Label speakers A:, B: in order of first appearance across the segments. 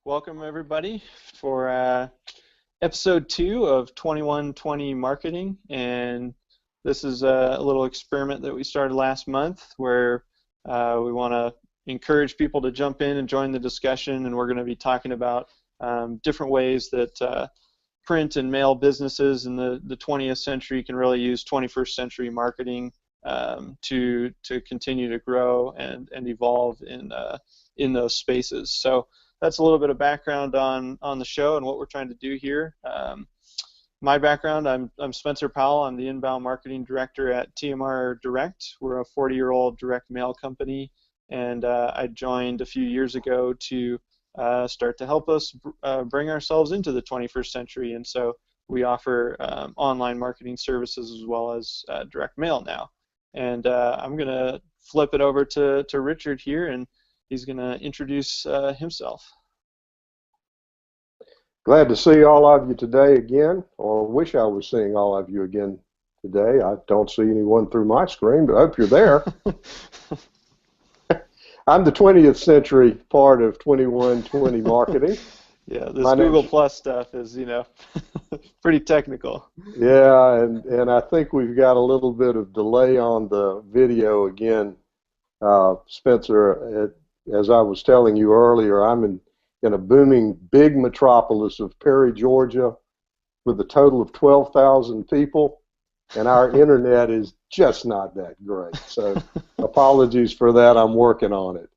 A: Welcome everybody for episode 2 of 2120 Marketing, and this is a little experiment that we started last month where we want to encourage people to jump in and join the discussion, and we're going to be talking about different ways that print and mail businesses in the 20th century can really use 21st century marketing to continue to grow and evolve in those spaces. So that's a little bit of background on the show and what we're trying to do here. My background, I'm Spencer Powell. I'm the inbound marketing director at TMR Direct. We're a 40-year-old direct mail company, and I joined a few years ago to start to help us bring ourselves into the 21st century. And so we offer online marketing services as well as direct mail now. And I'm going to flip it over to Richard here, and he's going to introduce himself.
B: Glad to see all of you today again, or wish I was seeing all of you again today. I don't see anyone through my screen, but I hope you're there. I'm the 20th century part of 2120 Marketing.
A: Yeah, this Google Plus stuff is, pretty technical.
B: Yeah, and I think we've got a little bit of delay on the video again. Spencer, as I was telling you earlier, I'm in a booming big metropolis of Perry, Georgia, with a total of 12,000 people, and our internet is just not that great. So apologies for that. I'm working on it.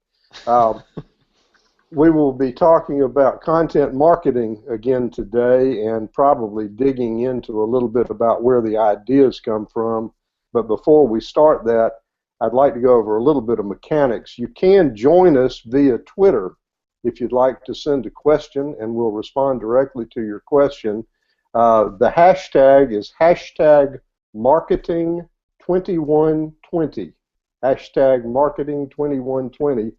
B: We will be talking about content marketing again today and probably digging into a little bit about where the ideas come from. But before we start that, I'd like to go over a little bit of mechanics. You can join us via Twitter if you'd like to send a question, and we'll respond directly to your question. The hashtag is hashtag marketing2120. Hashtag marketing2120.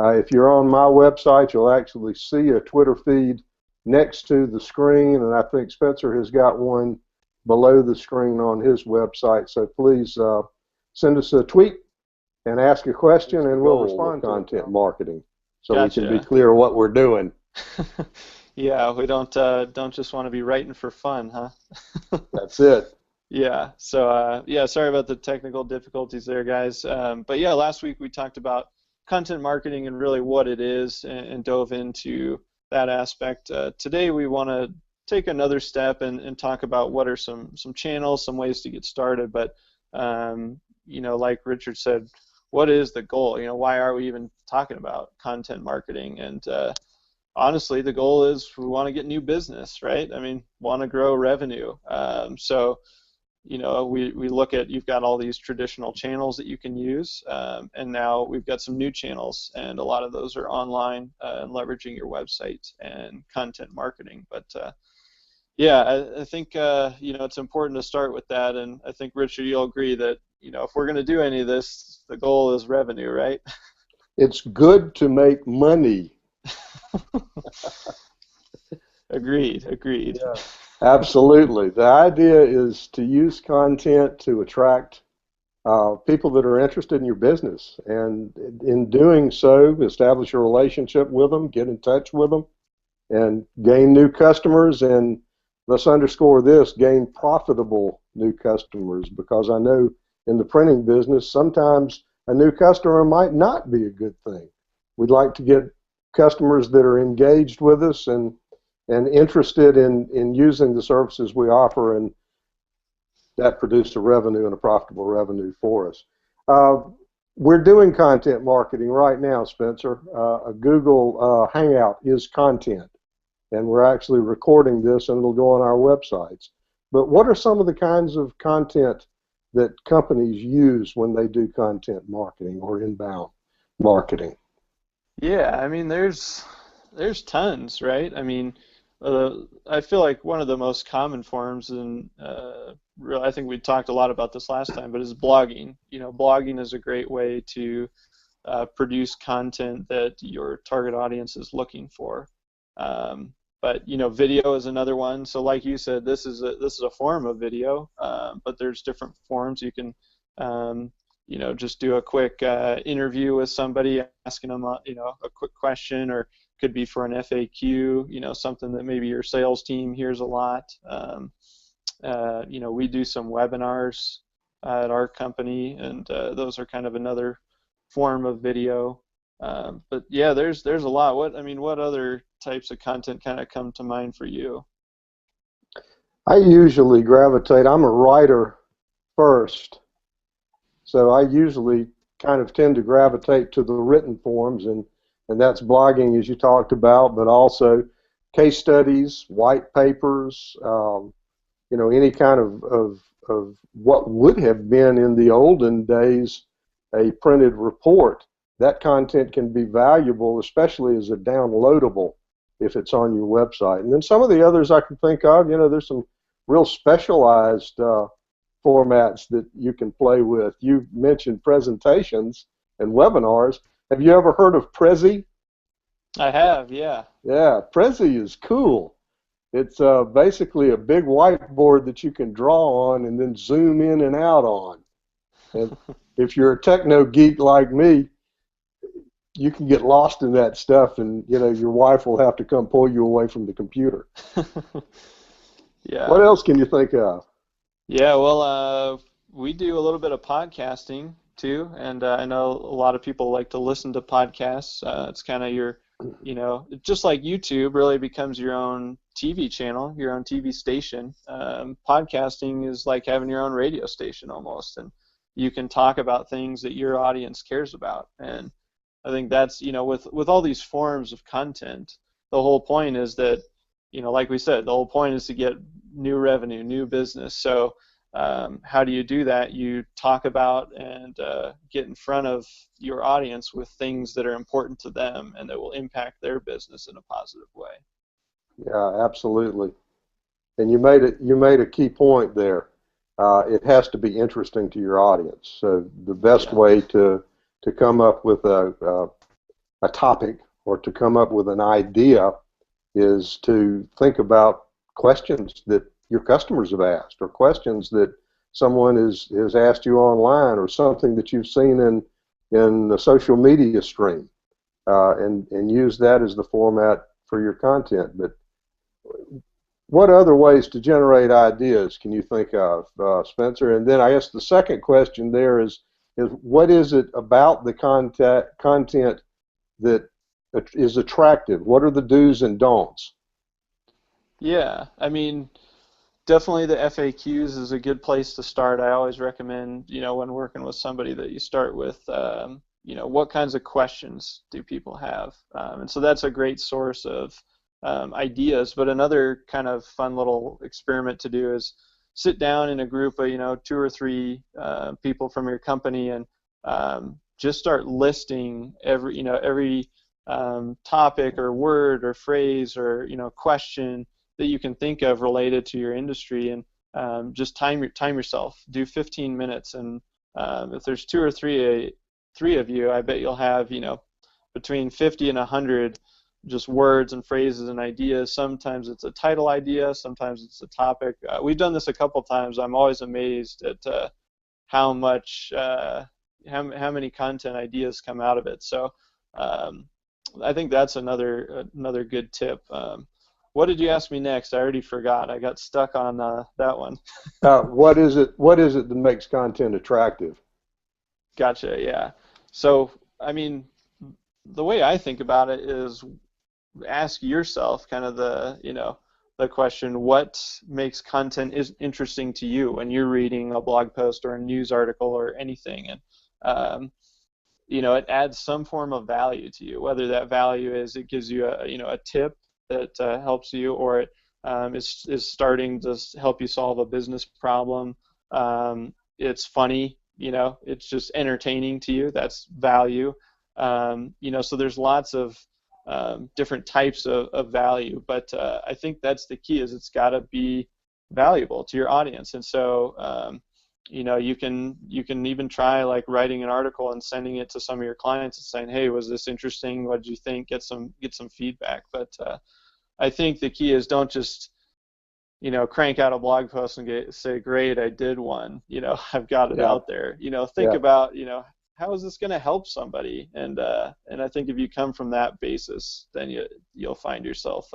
B: If you're on my website, you'll actually see a Twitter feed next to the screen, and I think Spencer has got one below the screen on his website. So please send us a tweet and ask a question, and we'll respond to content marketing, so
A: Gotcha.
B: We can be clear what we're doing.
A: Yeah, we don't just want to be writing for fun, huh?
B: That's it.
A: Yeah. So yeah, sorry about the technical difficulties there, guys. But yeah, last week we talked about content marketing and really what it is, and dove into that aspect. Today we want to take another step and talk about what are some channels, some ways to get started. But like Richard said, what is the goal? Why are we even talking about content marketing? And honestly, the goal is we want to get new business, right? I mean, want to grow revenue. So we look at, you've got all these traditional channels that you can use, and now we've got some new channels, and a lot of those are online and leveraging your website and content marketing. But yeah, I think it's important to start with that, and I think, Richard, you'll agree that if we're going to do any of this, the goal is revenue, right?
B: It's good to make money.
A: Agreed.
B: Yeah. Absolutely. The idea is to use content to attract people that are interested in your business, and in doing so, establish a relationship with them, get in touch with them, and gain new customers. And let's underscore this: gain profitable new customers, because I know in the printing business sometimes a new customer might not be a good thing. We'd like to get customers that are engaged with us and interested in using the services we offer, and that produced a revenue and a profitable revenue for us. We're doing content marketing right now, Spencer. A Google Hangout is content, and we're actually recording this, and it'll go on our websites. But what are some of the kinds of content that companies use when they do content marketing or inbound marketing?
A: Yeah, I mean, there's tons, right? I mean, I feel like one of the most common forms, and I think we talked a lot about this last time, but is blogging. Blogging is a great way to produce content that your target audience is looking for. But video is another one. So like you said, this is a form of video, but there's different forms. You can just do a quick interview with somebody, asking them, a quick question, or could be for an FAQ, something that maybe your sales team hears a lot. We do some webinars at our company, and those are kind of another form of video. But yeah, there's a lot. What other types of content kind of come to mind for you?
B: I usually gravitate, I'm a writer first, so I usually kind of tend to gravitate to the written forms, and that's blogging, as you talked about, but also case studies, white papers, any kind of what would have been in the olden days a printed report. That content can be valuable, especially as a downloadable if it's on your website. And then some of the others I can think of, there's some real specialized formats that you can play with. You mentioned presentations and webinars. Have you ever heard of Prezi?
A: I have, yeah.
B: Yeah, Prezi is cool. It's basically a big whiteboard that you can draw on and then zoom in and out on. And if you're a techno geek like me, you can get lost in that stuff, and your wife will have to come pull you away from the computer.
A: Yeah.
B: What else can you think of?
A: Yeah, well, we do a little bit of podcasting too, and I know a lot of people like to listen to podcasts. It's kind of your, just like YouTube really becomes your own TV channel, your own TV station. Podcasting is like having your own radio station almost, and you can talk about things that your audience cares about. And I think that's, with all these forms of content, the whole point is that, like we said, the whole point is to get new revenue, new business. So how do you do that? You talk about and get in front of your audience with things that are important to them and that will impact their business in a positive way.
B: Yeah, absolutely. And you made a key point there. It has to be interesting to your audience. So the best way to come up with a topic or to come up with an idea is to think about questions that your customers have asked, or questions that someone has asked you online, or something that you've seen in the social media stream, and use that as the format for your content. But what other ways to generate ideas can you think of, Spencer? And then I guess the second question there is what is it about the content that is attractive? What are the do's and don'ts?
A: Yeah, definitely the FAQs is a good place to start. I always recommend, when working with somebody, that you start with, what kinds of questions do people have? And so that's a great source of ideas. But another kind of fun little experiment to do is sit down in a group of, 2 or 3 people from your company, and just start listing every topic or word or phrase or question that you can think of related to your industry, and just time yourself. Do 15 minutes, and if there's 2 or 3 of you, I bet you'll have between 50 and 100 just words and phrases and ideas. Sometimes it's a title idea, sometimes it's a topic. We've done this a couple times. I'm always amazed at how many content ideas come out of it. So I think that's another good tip. What did you ask me next? I already forgot. I got stuck on that one.
B: What is it that makes content attractive?
A: Gotcha, yeah. So, the way I think about it is ask yourself kind of the question, what makes content interesting to you when you're reading a blog post or a news article or anything? And it adds some form of value to you, whether that value is it gives you a tip that helps you, or it is starting to help you solve a business problem. It's funny, it's just entertaining to you. That's value. So there's lots of different types of value, but I think that's the key, is it's got to be valuable to your audience. And so you can even try like writing an article and sending it to some of your clients and saying, hey, was this interesting? What did you think? Get some feedback. But I think the key is don't just crank out a blog post and say, great, I did one. I've got it
B: Yeah,
A: out there. Think
B: yeah.
A: about, how is this going to help somebody? And I think if you come from that basis, then you'll find yourself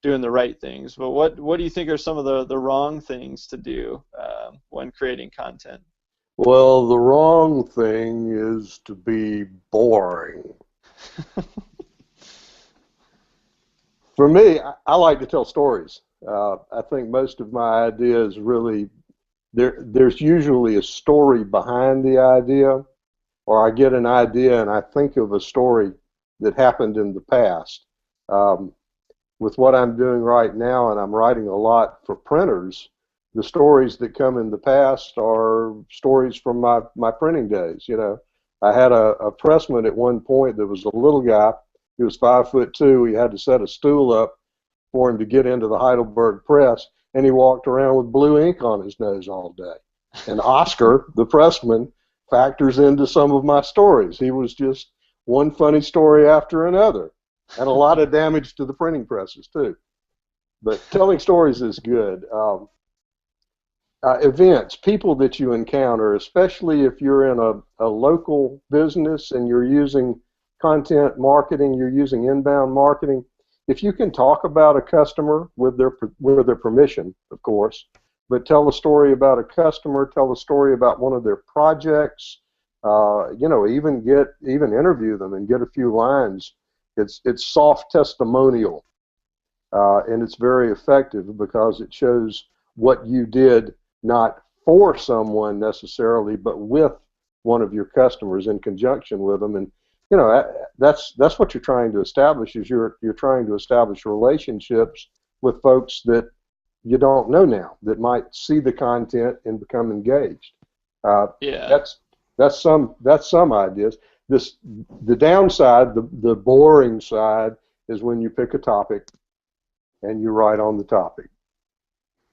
A: doing the right things. But what do you think are some of the wrong things to do when creating content?
B: Well, the wrong thing is to be boring. For me, I like to tell stories. I think most of my ideas really, there's usually a story behind the idea, or I get an idea and I think of a story that happened in the past. Um, with what I'm doing right now, and I'm writing a lot for printers, the stories that come in the past are stories from my printing days. I had a pressman at one point that was a little guy. He was 5'2". He had to set a stool up for him to get into the Heidelberg press, and he walked around with blue ink on his nose all day. And Oscar, the pressman, factors into some of my stories. He was just one funny story after another, and a lot of damage to the printing presses too. But telling stories is good. Events, people that you encounter, especially if you're in a local business and you're using content marketing, you're using inbound marketing. If you can talk about a customer with their permission, of course, but tell a story about a customer, tell a story about one of their projects, even interview them and get a few lines. It's soft testimonial, and it's very effective because it shows what you did, not for someone necessarily, but with one of your customers in conjunction with them. And that's what you're trying to establish. Is you're trying to establish relationships with folks that you don't know now, that might see the content and become engaged.
A: Yeah.
B: That's some ideas. The downside, the boring side, is when you pick a topic and you write on the topic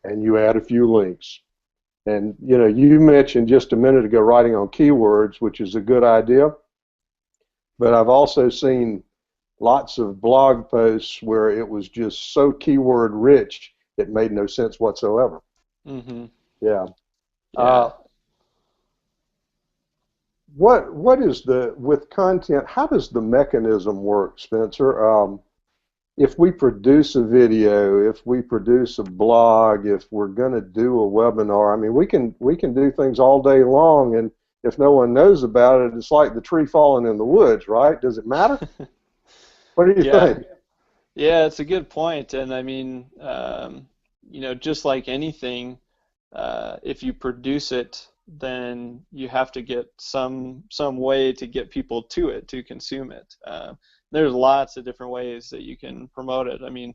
B: and you add a few links. And you mentioned just a minute ago writing on keywords, which is a good idea. But I've also seen lots of blog posts where it was just so keyword rich it made no sense whatsoever.
A: Mm-hmm.
B: Yeah.
A: Yeah.
B: What is with content? How does the mechanism work, Spencer? If we produce a video, if we produce a blog, if we're going to do a webinar, I mean, we can do things all day long, and if no one knows about it, it's like the tree falling in the woods, right? Does it matter? What do you think?
A: Yeah, it's a good point. And I mean, just like anything, if you produce it, then you have to get some way to get people to it, to consume it. There's lots of different ways that you can promote it. I mean,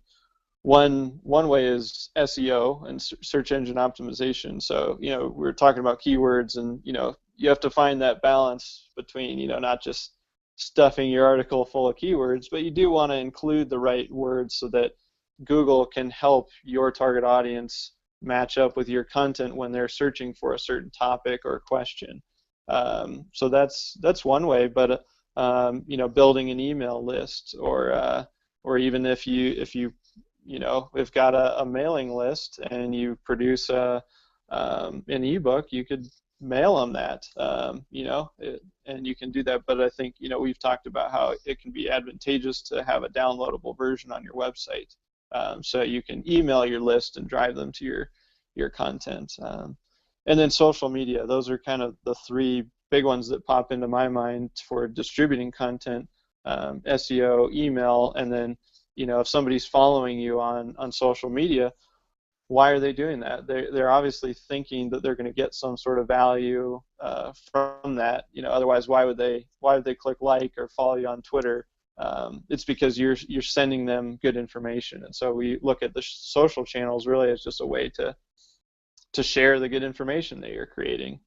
A: one way is SEO and search engine optimization. So, we're talking about keywords, and you have to find that balance between, not just stuffing your article full of keywords, but you do want to include the right words so that Google can help your target audience match up with your content when they're searching for a certain topic or question. So that's one way. But building an email list, or even if you have got a mailing list and you produce an ebook, you could mail them that, and you can do that. But I think we've talked about how it can be advantageous to have a downloadable version on your website, so you can email your list and drive them to your content. And then social media; those are kind of the three big ones that pop into my mind for distributing content: SEO, email, and then if somebody's following you on social media, why are they doing that? They're obviously thinking that they're going to get some sort of value from that. Otherwise, why would they click like or follow you on Twitter? It's because you're sending them good information. And so we look at the social channels really as just a way to share the good information that you're creating.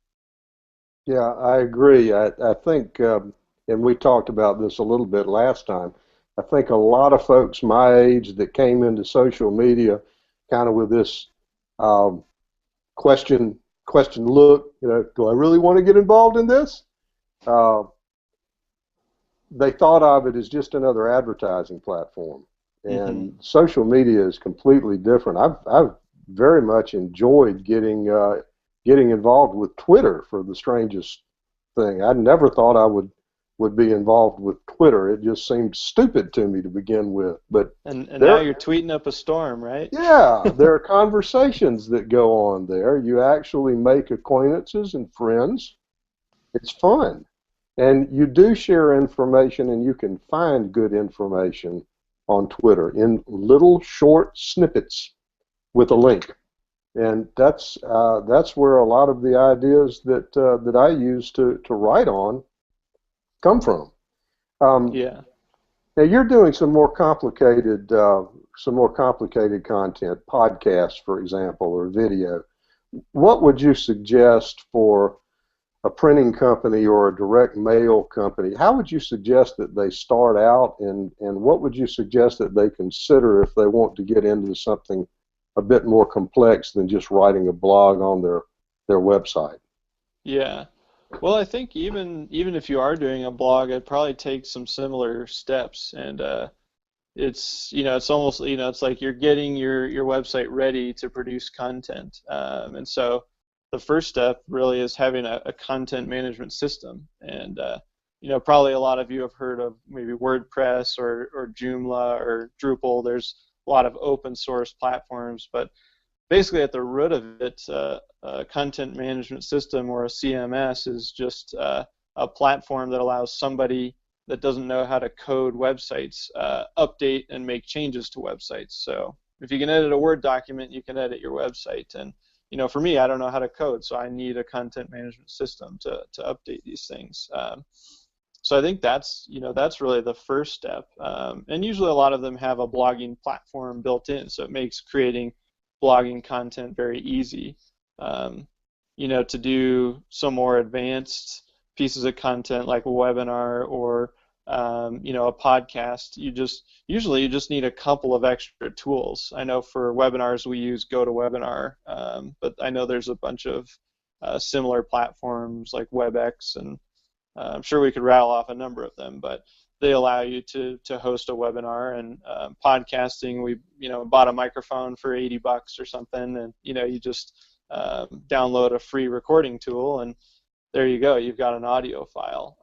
B: Yeah, I agree. I think, and we talked about this a little bit last time, I think a lot of folks my age that came into social media kind of with this question look, do I really want to get involved in this? They thought of it as just another advertising platform,
A: Mm-hmm.
B: and social media is completely different. I've very much enjoyed getting involved with Twitter for the strangest thing. I never thought I would be involved with Twitter. It just seemed stupid to me to begin with. But
A: And now
B: there,
A: you're tweeting up a storm, right?
B: yeah, there are conversations that go on there. You actually make acquaintances and friends. It's fun. And you do share information, and you can find good information on Twitter in little short snippets with a link. And that's where a lot of the ideas that I use to write on come from. Um,
A: Yeah.
B: Now you're doing some more complicated content, podcasts, for example, or video. What would you suggest for a printing company or a direct mail company? How would you suggest that they start out, and what would you suggest that they consider if they want to get into something a bit more complex than just writing a blog on their website?
A: Yeah. Well, I think even if you are doing a blog, I'd probably take some similar steps, and it's almost it's like you're getting your website ready to produce content, and so the first step really is having a content management system, and probably a lot of you have heard of maybe WordPress or Joomla or Drupal. There's a lot of open source platforms, but basically at the root of it, a content management system or a CMS is just a platform that allows somebody that doesn't know how to code websites update and make changes to websites. So if you can edit a Word document, you can edit your website. And for me, I don't know how to code, so I need a content management system to update these things. So I think that's really the first step. And usually a lot of them have a blogging platform built in, so it makes creating blogging content very easy. To do some more advanced pieces of content like a webinar or a podcast, you just need a couple of extra tools. I know for webinars we use GoToWebinar, but I know there's a bunch of similar platforms like WebEx, and I'm sure we could rattle off a number of them, but they allow you to host a webinar. And podcasting, we bought a microphone for $80 or something, and you just download a free recording tool, and there you go, you've got an audio file.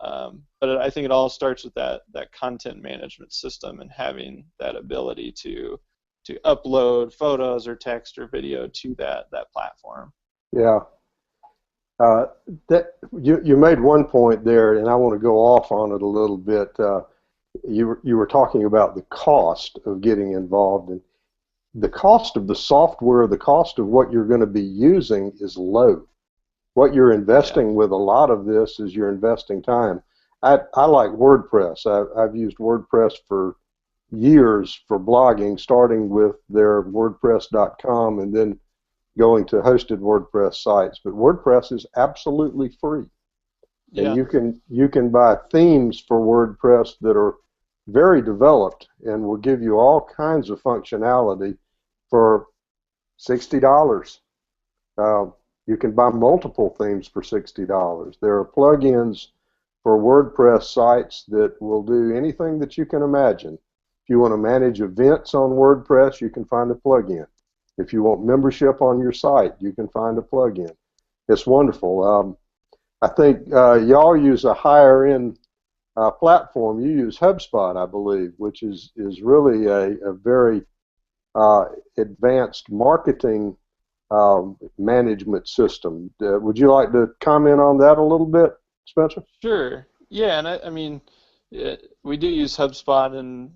A: But I think it all starts with that content management system and having that ability to upload photos or text or video to that platform.
B: Yeah. That you made one point there, and I want to go off on it a little bit. You were talking about the cost of getting involved, and the cost of the software, the cost of what you're going to be using is low. What you're investing with a lot of this is you're investing time. I like WordPress. I've used WordPress for years for blogging, starting with their WordPress.com and then going to hosted WordPress sites. But WordPress is absolutely free.
A: Yeah.
B: And you can buy themes for WordPress that are very developed and will give you all kinds of functionality for $60. You can buy multiple themes for $60. There are plugins for WordPress sites that will do anything that you can imagine. If you want to manage events on WordPress, you can find a plugin. If you want membership on your site, you can find a plugin. It's wonderful. I think y'all use a higher-end platform. You use Hubspot, I believe, which is really a very advanced marketing management system. Would you like to comment on that a little bit, Spencer?
A: Sure. Yeah, and I mean, we do use HubSpot, and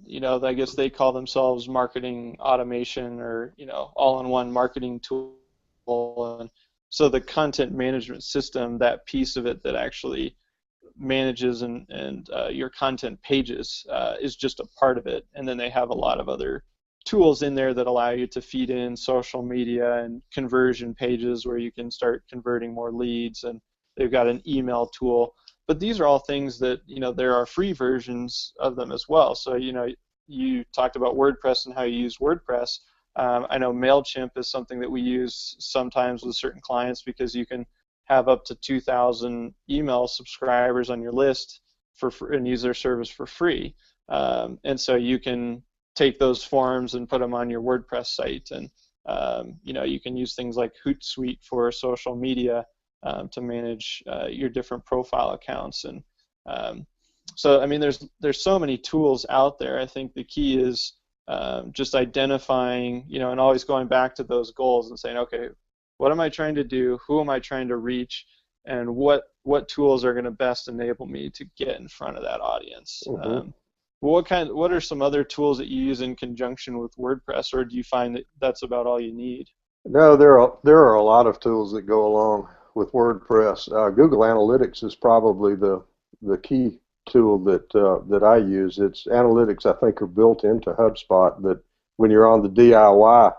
A: I guess they call themselves marketing automation, or all-in-one marketing tool. And so the content management system, that piece of it that actually manages and your content pages, is just a part of it. And then they have a lot of other tools in there that allow you to feed in social media and conversion pages where you can start converting more leads, and they've got an email tool. But these are all things that, there are free versions of them as well. So, you talked about WordPress and how you use WordPress. I know MailChimp is something that we use sometimes with certain clients, because you can have up to 2,000 email subscribers on your list and use their service for free. And so you can take those forms and put them on your WordPress site, and You can use things like Hootsuite for social media to manage your different profile accounts. And so, I mean, there's so many tools out there. I think the key is just identifying, and always going back to those goals and saying, okay, what am I trying to do? Who am I trying to reach? And what tools are going to best enable me to get in front of that audience?
B: Mm-hmm.
A: What are some other tools that you use in conjunction with WordPress, or do you find that that's about all you need?
B: No, there are a lot of tools that go along with WordPress. Google Analytics is probably the key tool that I use. Its analytics, I think, are built into HubSpot, but when you're on the DIY,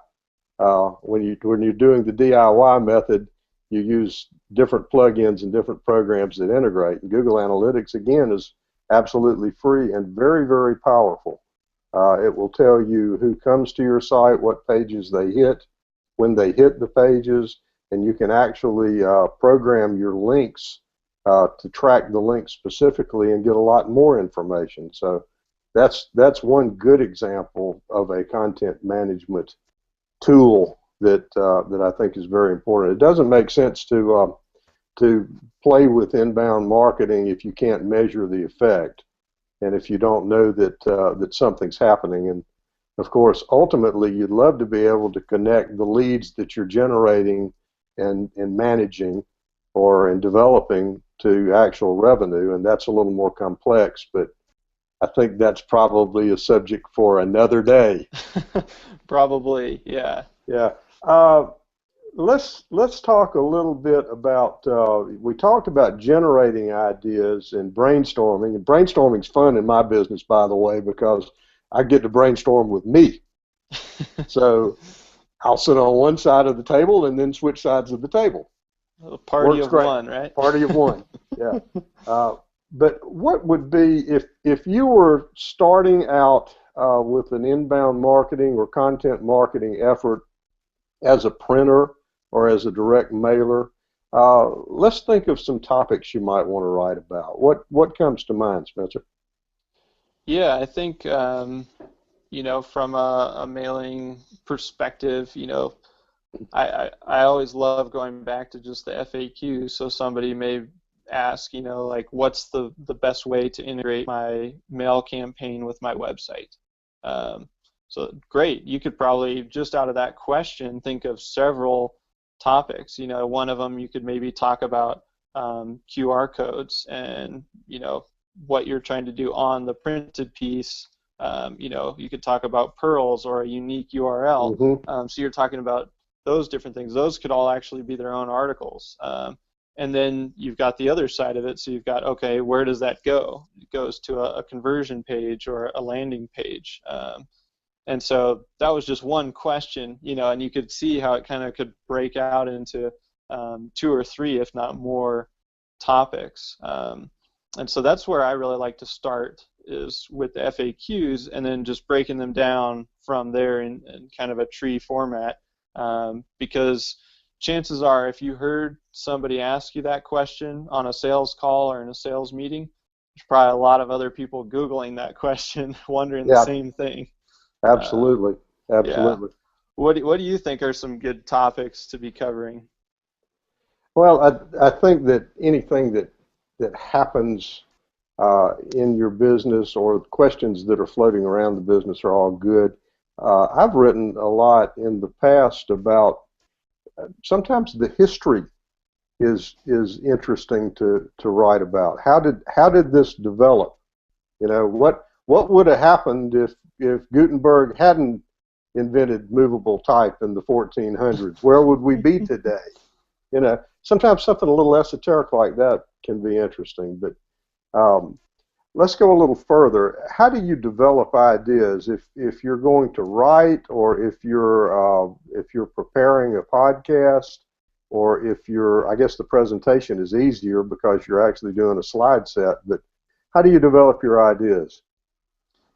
B: when you're doing the DIY method, you use different plugins and different programs that integrate. And Google Analytics, again, is absolutely free and very, very powerful. It will tell you who comes to your site, what pages they hit, when they hit the pages, and you can actually program your links to track the links specifically and get a lot more information. So that's one good example of a content management tool that I think is very important. It doesn't make sense to play with inbound marketing if you can't measure the effect, and if you don't know that something's happening. And of course, ultimately, you'd love to be able to connect the leads that you're generating and managing or in developing to actual revenue, and that's a little more complex, but I think that's probably a subject for another day.
A: Probably, yeah.
B: Yeah. Let's talk a little bit about. We talked about generating ideas and brainstorming. And brainstorming's fun in my business, by the way, because I get to brainstorm with me. So I'll sit on one side of the table and then switch sides of the table.
A: A party of one, right?
B: Party of one. Yeah. But what would be if you were starting out with an inbound marketing or content marketing effort as a printer or as a direct mailer? Let's think of some topics you might want to write about. What comes to mind, Spencer?
A: Yeah, I think from a mailing perspective, I always love going back to just the FAQ. So somebody may ask, like, what's the best way to integrate my mail campaign with my website? So great, you could probably, just out of that question, think of several topics. One of them, you could maybe talk about QR codes and, what you're trying to do on the printed piece. You could talk about pearls or a unique URL.
B: Mm-hmm.
A: So you're talking about those different things. Those could all actually be their own articles. And then you've got the other side of it. So you've got, okay, where does that go? It goes to a conversion page or a landing page. And so that was just one question, and you could see how it kind of could break out into 2 or 3, if not more, topics. And so that's where I really like to start, is with the FAQs, and then just breaking them down from there in kind of a tree format. Because chances are, if you heard somebody ask you that question on a sales call or in a sales meeting, there's probably a lot of other people Googling that question, wondering the same thing.
B: Absolutely. Absolutely.
A: Yeah. What do you think are some good topics to be covering?
B: Well, I think that anything that happens in your business, or questions that are floating around the business, are all good. I've written a lot in the past about sometimes the history is interesting to write about. How did this develop? What would have happened if Gutenberg hadn't invented movable type in the 1400s? Where would we be today? Sometimes something a little esoteric like that can be interesting. But let's go a little further. How do you develop ideas if you're going to write, or if you're preparing a podcast, or if I guess the presentation is easier because you're actually doing a slide set, but how do you develop your ideas?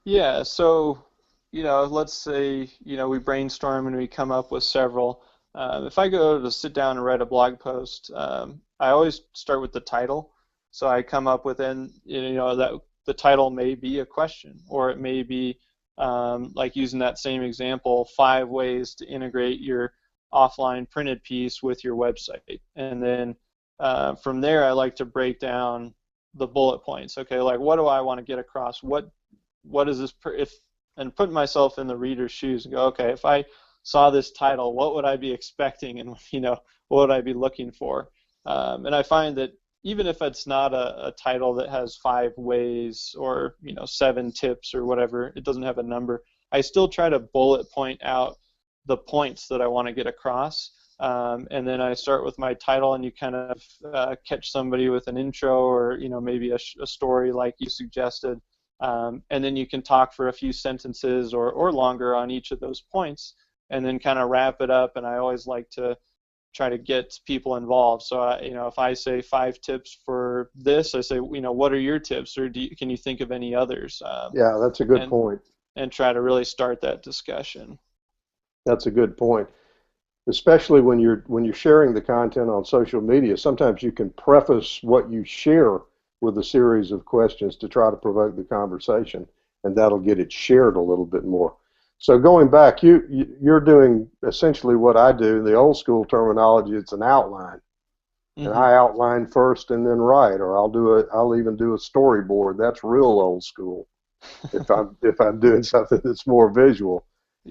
A: Yeah, so, let's say, we brainstorm and we come up with several. If I go to sit down and write a blog post, I always start with the title. So I come up with, that the title may be a question, or it may be like using that same example, 5 ways to integrate your offline printed piece with your website. And then from there, I like to break down the bullet points. Okay, like what do I want to get across? What is this? And put myself in the reader's shoes and go, okay, if I saw this title, what would I be expecting, and what would I be looking for? And I find that even if it's not a title that has 5 ways or 7 tips or whatever, it doesn't have a number, I still try to bullet point out the points that I want to get across. And then I start with my title, and you kind of catch somebody with an intro or maybe a story like you suggested, and then you can talk for a few sentences or longer on each of those points, and then kind of wrap it up. And I always like to try to get people involved. So if I say 5 tips for this, I say what are your tips, or can you think of any others?
B: Yeah, that's a good point.
A: And try to really start that discussion.
B: That's a good point. Especially when you're sharing the content on social media, sometimes you can preface what you share with a series of questions to try to provoke the conversation, and that'll get it shared a little bit more. So going back, you're doing essentially what I do. The old school terminology, it's an outline, and I outline first and then write, or I'll even do a storyboard. That's real old school. If I'm doing something that's more visual,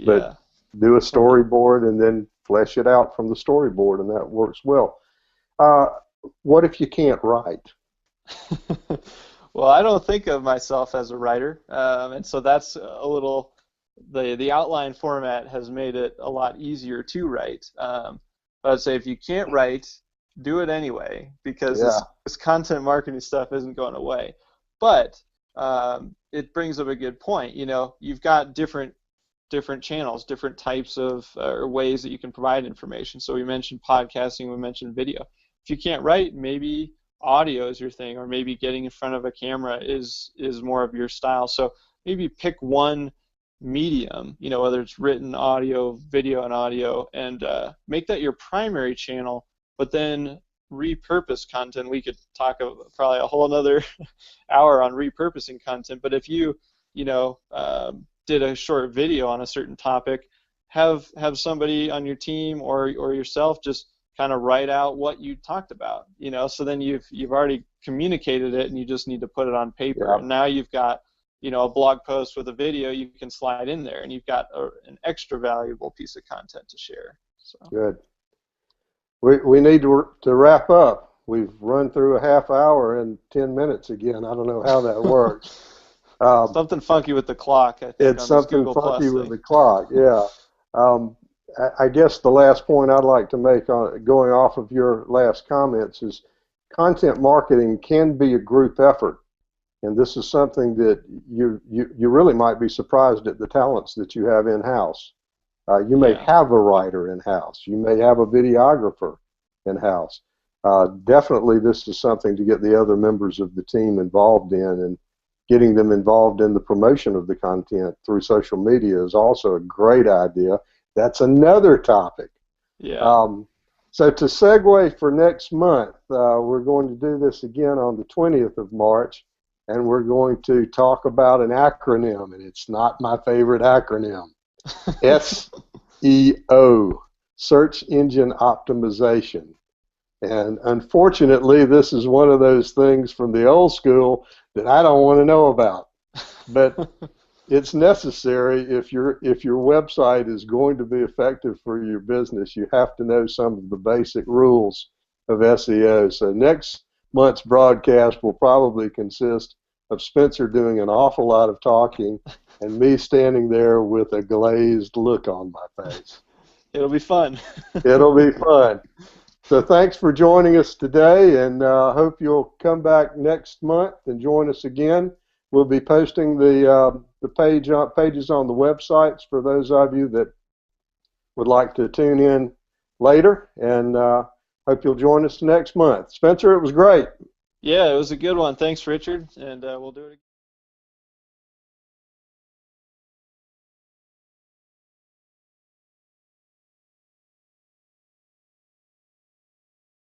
B: but do a storyboard and then flesh it out from the storyboard, and that works well. What if you can't write?
A: Well, I don't think of myself as a writer, and so that's a little. The outline format has made it a lot easier to write. But I'd say if you can't write, do it anyway, because this content marketing stuff isn't going away. But it brings up a good point. You've got different channels, different types of or ways that you can provide information. So we mentioned podcasting, we mentioned video. If you can't write, maybe audio is your thing, or maybe getting in front of a camera is more of your style. So maybe pick one medium, whether it's written, audio, video, and audio, and make that your primary channel, but then repurpose content. We could talk probably a whole another hour on repurposing content, but if you did a short video on a certain topic, have somebody on your team or yourself just kind of write out what you talked about, so then you've already communicated it, and you just need to put it on paper. And now you've got a blog post with a video you can slide in there, and you've got an extra valuable piece of content to share. So. Good.
B: We need to wrap up. We've run through a half hour and 10 minutes again. I don't know how that works.
A: Something funky with the clock, I think.
B: It's something funky with the clock, yeah. I guess the last point I'd like to make, going off of your last comments, is content marketing can be a group effort. And this is something that you really might be surprised at the talents that you have in-house. You may have a writer in-house. You may have a videographer in-house. Definitely this is something to get the other members of the team involved in, and getting them involved in the promotion of the content through social media is also a great idea. That's another topic.
A: Yeah.
B: So to segue for next month, we're going to do this again on the 20th of March. And we're going to talk about an acronym, and it's not my favorite acronym. SEO, Search Engine Optimization. And unfortunately, this is one of those things from the old school that I don't want to know about. But it's necessary if your website is going to be effective for your business. You have to know some of the basic rules of SEO. So next month's broadcast will probably consist of Spencer doing an awful lot of talking and me standing there with a glazed look on my face.
A: It'll be fun.
B: It'll be fun. So thanks for joining us today, and hope you'll come back next month and join us again. We'll be posting the pages on the websites for those of you that would like to tune in later, and hope you'll join us next month. Spencer, it was great.
A: Yeah, it was a good one. Thanks, Richard, and we'll do it again.